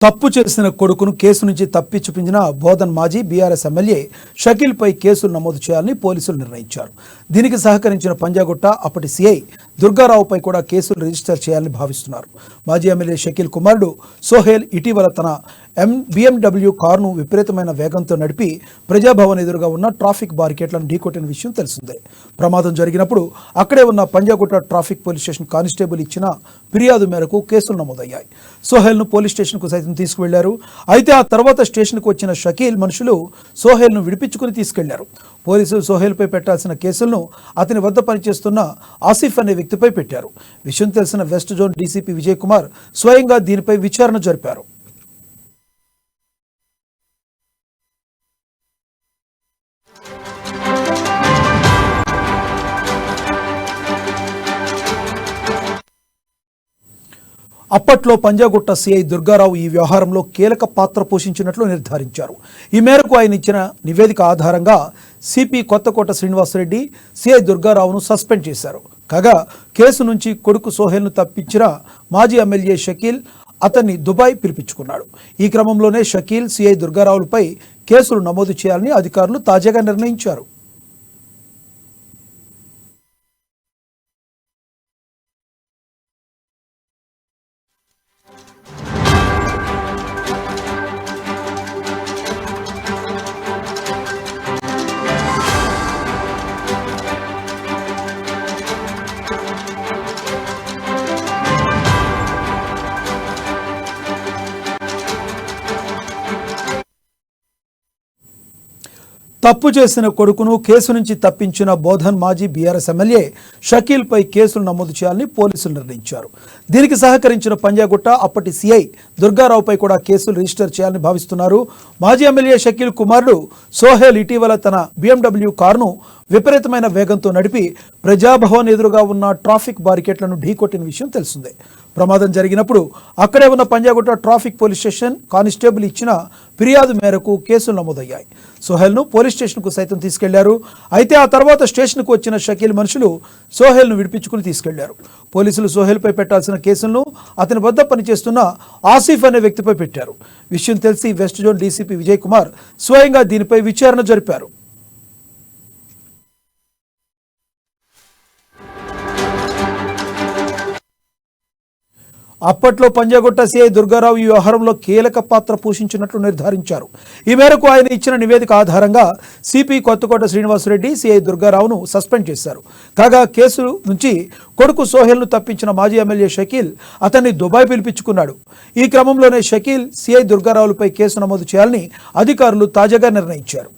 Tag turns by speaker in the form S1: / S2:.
S1: తప్పు చేసిన కొడుకును కేసు నుంచి తప్పించుపించిన బోధన్ మాజీ బీఆర్ఎస్ ఎమ్మెల్యే షకీల్పై కేసులు నమోదు చేయాలని పోలీసులు నిర్ణయించారు. దీనికి సహకరించిన పంజాగుట్ట అప్పటి సీఐ దుర్గారావుపై కూడా కేసులు రిజిస్టర్ చేయాలని భావిస్తున్నారు. మాజీ ఎమ్మెల్యే షకీల్ కుమారుడు సోహెల్ ఇటీవల తన BMW కారును విపరీతమైన వేగంతో నడిపి ప్రజాభవన్ ఎదురుగా ఉన్న ట్రాఫిక్ బారికేట్లను ఢీకొట్టిన విషయం తెలిసిందే. ప్రమాదం జరిగినప్పుడు అక్కడే ఉన్న Panjagutta traffic police station constable ఇచ్చిన ఫిర్యాదు మేరకు కేసులు నమోదయ్యాయి. సోహెల్ను పోలీస్ స్టేషన్కు సైతం తీసుకువెళ్లారు. అయితే ఆ తర్వాత స్టేషన్కు వచ్చిన షకీల్ మనుషులు సోహెల్ను విడిపించుకుని తీసుకెళ్లారు. పోలీసులు సోహెల్పై పెట్టాల్సిన కేసులను అతని వద్ద పనిచేస్తున్న ఆసిఫ్ అనే వ్యక్తిపై పెట్టారు. విషయం తెలిసిన west zone DCP Vijay Kumar స్వయంగా దీనిపై విచారణ జరిపారు. అప్పట్లో పంజాగుట్ట సీఐ దుర్గారావు ఈ వ్యవహారంలో కీలక పాత్ర పోషించినట్లు నిర్ధారించారు. ఈ మేరకు ఆయన ఇచ్చిన నివేదిక ఆధారంగా సిపి కొత్తకోట శ్రీనివాసరెడ్డి సీఐ దుర్గారావును సస్పెండ్ చేశారు. కాగా కేసు నుంచి కొడుకు సోహెల్ను తప్పించిన మాజీ ఎమ్మెల్యే షకీల్ అతన్ని దుబాయ్ పిలిపించుకున్నాడు. ఈ క్రమంలోనే షకీల్ సీఐ దుర్గారావులపై కేసులు నమోదు చేయాలని అధికారులు తాజాగా నిర్ణయించారు. తప్పు చేసిన కొడుకును కేసు నుంచి తప్పించిన బోధన్ మాజీ బీఆర్ఎస్ ఎమ్మెల్యే షకీల్పై కేసులు నమోదు చేయాలని పోలీసులు నిర్ణయించారు. దీనికి సహకరించిన పంజాగుట్ట అప్పటి సీఐ దుర్గారావుపై కూడా కేసులు రిజిస్టర్ చేయాలని భావిస్తున్నారు. మాజీ ఎమ్మెల్యే షకీల్ కుమారుడు సోహెల్ ఇటీవల తన BMW కారును విపరీతమైన వేగంతో నడిపి ప్రజాభవన్ ఎదురుగా ఉన్న ట్రాఫిక్ బారికేట్లను ఢీకొట్టిన విషయం తెలిసిందే. ప్రమాదం జరిగినప్పుడు అక్కడే ఉన్న Panjagutta traffic police station constable ఇచ్చిన ఫిర్యాదు మేరకు కేసులు నమోదయ్యాయి. సోహెల్ను పోలీస్ స్టేషన్కు సైతం తీసుకెళ్లారు. అయితే ఆ తర్వాత స్టేషన్కు వచ్చిన షకీల్ మనుషులు సోహెల్ను విడిపించుకుని తీసుకెళ్లారు. పోలీసులు సోహెల్పై పెట్టాల్సిన కేసులను అతని వద్ద పనిచేస్తున్న ఆసిఫ్ అనే వ్యక్తిపై పెట్టారు. విషయం తెలిసి west zone DCP Vijay Kumar స్వయంగా దీనిపై విచారణ జరిపారు. అప్పట్లో పంజాగుట్ట సీఐ దుర్గారావు ఈ వ్యవహారంలో కీలక పాత్ర పోషించినట్లు నిర్ధారించారు. ఈ మేరకు ఆయన ఇచ్చిన నివేదిక ఆధారంగా సిపి కొత్తకోట శ్రీనివాసరెడ్డి సీఐ దుర్గారావును సస్పెండ్ చేశారు. కాగా కేసు నుంచి కొడుకు సోహెల్ను తప్పించిన మాజీ ఎమ్మెల్యే షకీల్ అతన్ని దుబాయ్ పిలిపించుకున్నాడు. ఈ క్రమంలోనే షకీల్ సీఐ దుర్గారావులపై కేసు నమోదు చేయాలని అధికారులు తాజాగా నిర్ణయించారు.